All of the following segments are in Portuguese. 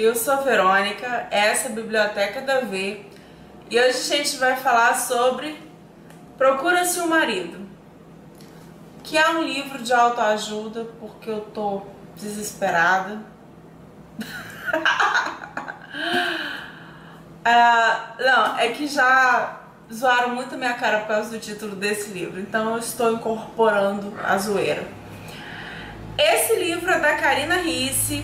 Eu sou a Verônica, essa é a Biblioteca da V e hoje a gente vai falar sobre Procura-se um Marido, que é um livro de autoajuda porque eu tô desesperada. Não, é que já zoaram muito a minha cara por causa do título desse livro, então eu estou incorporando a zoeira. Esse livro é da Karina Ricci.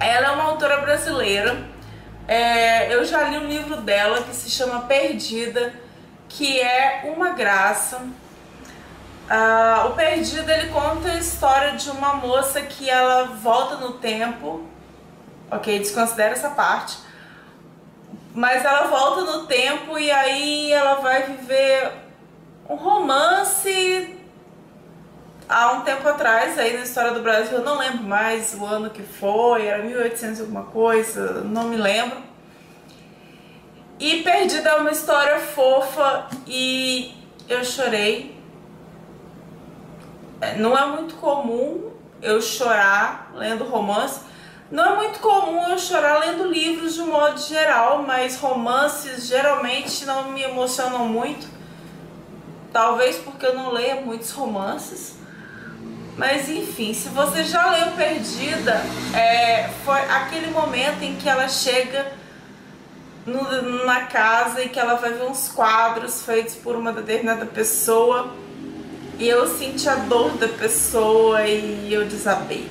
Ela é uma autora brasileira. Eu já li um livro dela que se chama Perdida, que é uma graça. O Perdida, ele conta a história de uma moça que ela volta no tempo. Ok, desconsidera essa parte. Mas ela volta no tempo e aí ela vai viver um romance há um tempo atrás, aí na história do Brasil, eu não lembro mais o ano que foi, era 1800 alguma coisa, não me lembro. E Perdida é uma história fofa e eu chorei. Não é muito comum eu chorar lendo romance, não é muito comum eu chorar lendo livros de um modo geral, mas romances geralmente não me emocionam muito. Talvez porque eu não leia muitos romances. Mas enfim, se você já leu Perdida, foi aquele momento em que ela chega na casa e que ela vai ver uns quadros feitos por uma determinada pessoa e eu senti a dor da pessoa e eu desabei.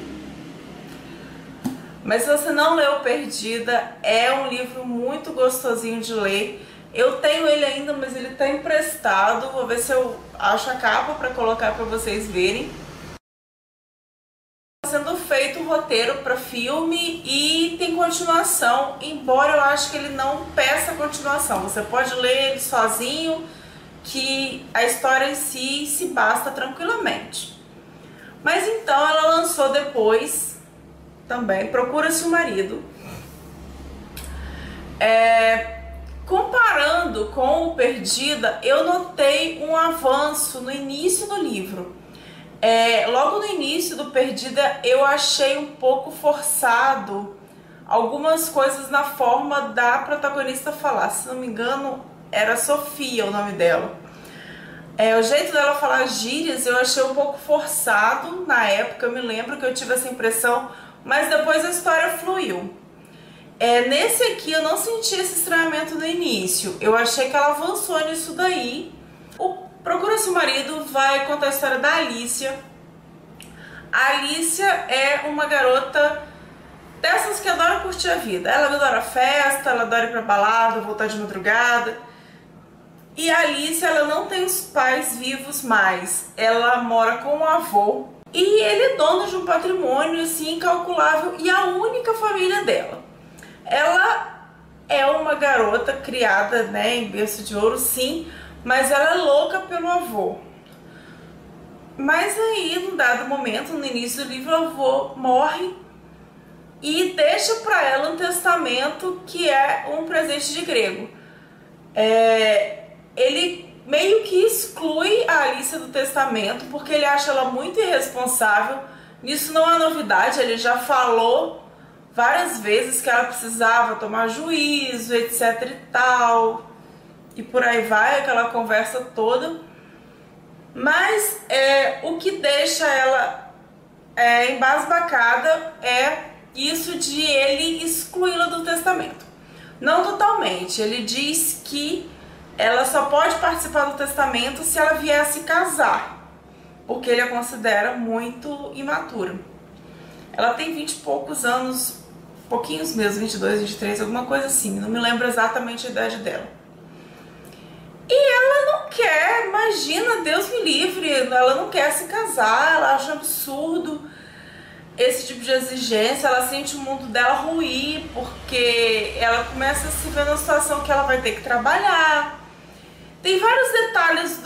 Mas se você não leu Perdida, é um livro muito gostosinho de ler. Eu tenho ele ainda, mas ele tá emprestado. Vou ver se eu acho a capa para colocar para vocês verem. Sendo feito um roteiro para filme e tem continuação, embora eu acho que ele não peça continuação. Você pode ler ele sozinho, que a história em si se basta tranquilamente. Mas então ela lançou depois também Procura-se um Marido. Comparando com o Perdida, eu notei um avanço no início do livro. Logo no início do Perdida eu achei um pouco forçado algumas coisas na forma da protagonista falar. Se não me engano, era Sofia o nome dela. O jeito dela falar gírias eu achei um pouco forçado na época, eu me lembro que eu tive essa impressão, mas depois a história fluiu. Nesse aqui eu não senti esse estranhamento no início, eu achei que ela avançou nisso daí. Procura-se um Marido vai contar a história da Alicia. A Alicia é uma garota dessas que adora curtir a vida. Ela adora festa, ela adora ir pra balada, voltar de madrugada. E a Alicia, ela não tem os pais vivos mais. Ela mora com o avô. E ele é dono de um patrimônio assim incalculável e a única família dela. Ela é uma garota criada, né, em berço de ouro, sim, mas ela é louca pelo avô. Mas aí, num dado momento, no início do livro, o avô morre e deixa para ela um testamento que é um presente de grego. Ele meio que exclui a Alicia do testamento porque ele acha ela muito irresponsável. Nisso não é novidade, ele já falou várias vezes que ela precisava tomar juízo, etc e tal. E por aí vai, aquela conversa toda. Mas o que deixa ela embasbacada é isso de ele excluí-la do testamento. Não totalmente, ele diz que ela só pode participar do testamento se ela vier se casar, porque ele a considera muito imatura. Ela tem 20 e poucos anos, pouquinhos mesmo, 22, 23, alguma coisa assim, não me lembro exatamente a idade dela. E ela não quer, imagina, Deus me livre, ela não quer se casar, ela acha absurdo esse tipo de exigência, ela sente o mundo dela ruir, porque ela começa a se ver numa situação que ela vai ter que trabalhar. Tem vários detalhes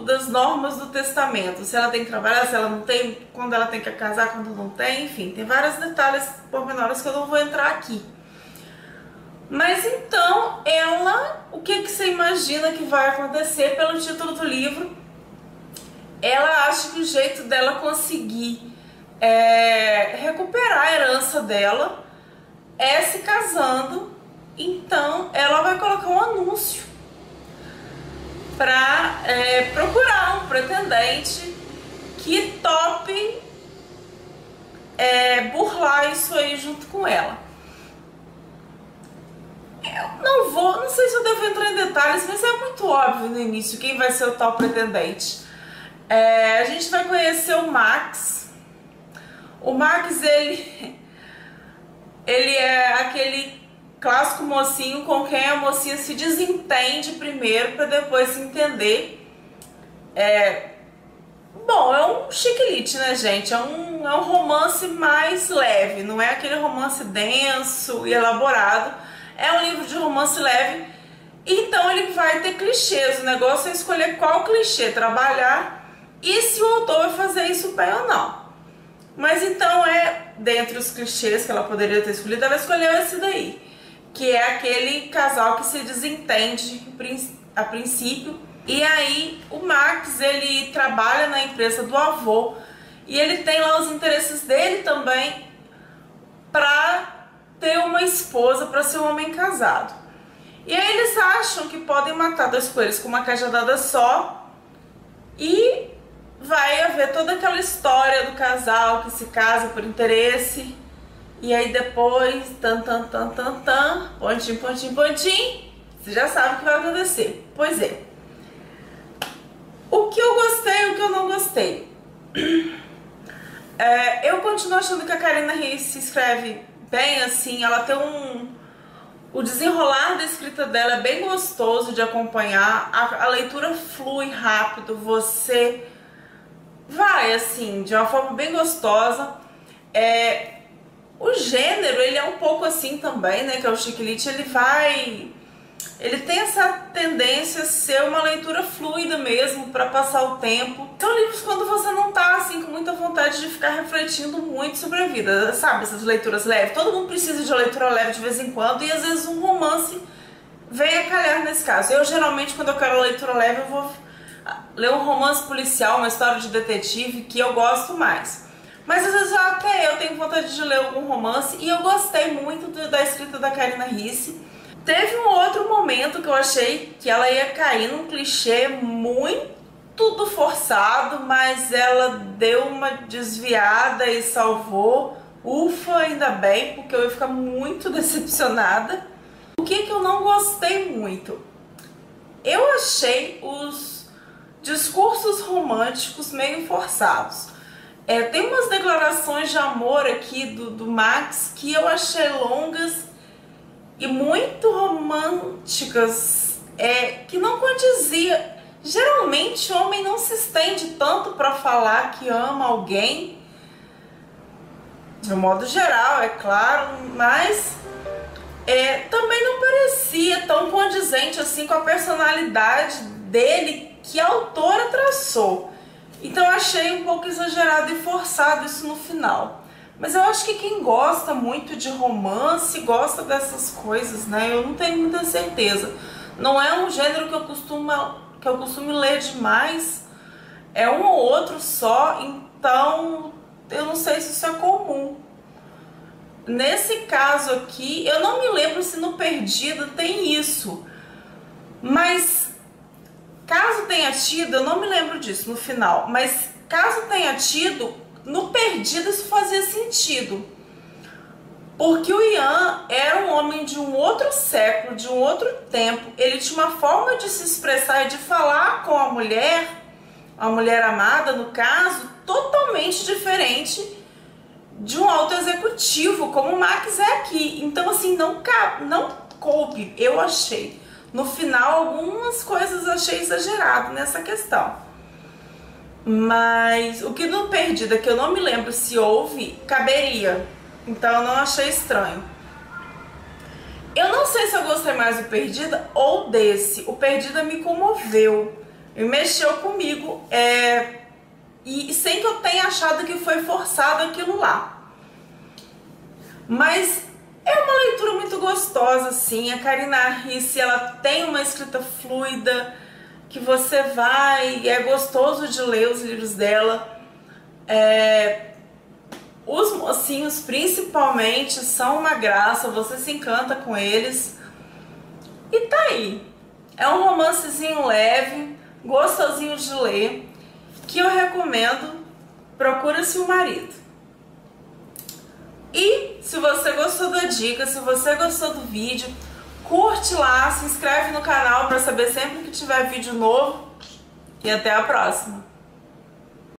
das normas do testamento, se ela tem que trabalhar, se ela não tem, quando ela tem que casar, quando não tem, enfim, tem vários detalhes pormenores que eu não vou entrar aqui. Mas então, o que você imagina que vai acontecer pelo título do livro? Ela acha que o jeito dela conseguir recuperar a herança dela é se casando, então ela vai colocar um anúncio para procurar um pretendente que tope burlar isso aí junto com ela. Eu não sei se eu devo entrar em detalhes, mas é muito óbvio no início quem vai ser o tal pretendente. A gente vai conhecer o Max. O Max, ele é aquele clássico mocinho com quem a mocinha se desentende primeiro para depois se entender. Bom, é um chiquilite, né, gente? É um romance mais leve, não é aquele romance denso e elaborado. É um livro de romance leve, então ele vai ter clichês. O negócio é escolher qual clichê trabalhar e se o autor vai fazer isso bem ou não. Mas então dentre os clichês que ela poderia ter escolhido, ela escolheu esse daí, que é aquele casal que se desentende a princípio. E aí o Max, ele trabalha na empresa do avô e ele tem lá os interesses dele também para ter uma esposa, para ser um homem casado. E aí eles acham que podem matar dois coelhos com uma cajadada só e vai haver toda aquela história do casal que se casa por interesse. E aí depois, pontinho, pontinho, pontinho, você já sabe o que vai acontecer. Pois é. O que eu gostei e o que eu não gostei. Eu continuo achando que a Karina Ricci se escreve bem, assim, ela tem o desenrolar da escrita dela é bem gostoso de acompanhar, a leitura flui rápido, você vai, assim, de uma forma bem gostosa. O gênero, ele é um pouco assim também, né, que é o chiquilite, ele tem essa tendência a ser uma leitura fluida mesmo, para passar o tempo. São livros quando você não tá assim com muita vontade de ficar refletindo muito sobre a vida, sabe? Essas leituras leves. Todo mundo precisa de uma leitura leve de vez em quando e às vezes um romance vem a calhar nesse caso. Eu geralmente, quando eu quero leitura leve, eu vou ler um romance policial, uma história de detetive, que eu gosto mais. Mas às vezes até eu tenho vontade de ler algum romance e eu gostei muito da escrita da Karina Ricci. Teve um outro momento que eu achei que ela ia cair num clichê muito do forçado, mas ela deu uma desviada e salvou. Ufa, ainda bem, porque eu ia ficar muito decepcionada. O que eu não gostei muito? Eu achei os discursos românticos meio forçados. Tem umas declarações de amor aqui do Max que eu achei longas e muito românticas, que não condizia. Geralmente o homem não se estende tanto para falar que ama alguém, de um modo geral, é claro, mas também não parecia tão condizente assim com a personalidade dele que a autora traçou. Então eu achei um pouco exagerado e forçado isso no final. Mas eu acho que quem gosta muito de romance gosta dessas coisas, né? Eu não tenho muita certeza. Não é um gênero que eu costumo ler demais. É um ou outro só, então eu não sei se isso é comum. Nesse caso aqui, eu não me lembro se no Perdida tem isso. Mas caso tenha tido, eu não me lembro disso no final, mas caso tenha tido, no Perdido isso fazia sentido. Porque o Ian era um homem de um outro século, de um outro tempo. Ele tinha uma forma de se expressar e de falar com a mulher amada, no caso, totalmente diferente de um alto executivo, como o Max é aqui. Então, assim, não coube, eu achei. No final, algumas coisas achei exagerado nessa questão. Mas o que no Perdida, que eu não me lembro se houve, caberia. Então eu não achei estranho. Eu não sei se eu gostei mais do Perdida ou desse. O Perdida me comoveu, me mexeu comigo, e sem que eu tenha achado que foi forçado aquilo lá. Mas é uma leitura muito gostosa, assim. A Karina Ricci, ela tem uma escrita fluida, que você vai, é gostoso de ler os livros dela. Os mocinhos, principalmente, são uma graça, você se encanta com eles. E tá aí. É um romancezinho leve, gostosinho de ler, que eu recomendo. Procura-se o marido. E se você gostou da dica, se você gostou do vídeo, curte lá, se inscreve no canal para saber sempre que tiver vídeo novo. E até a próxima!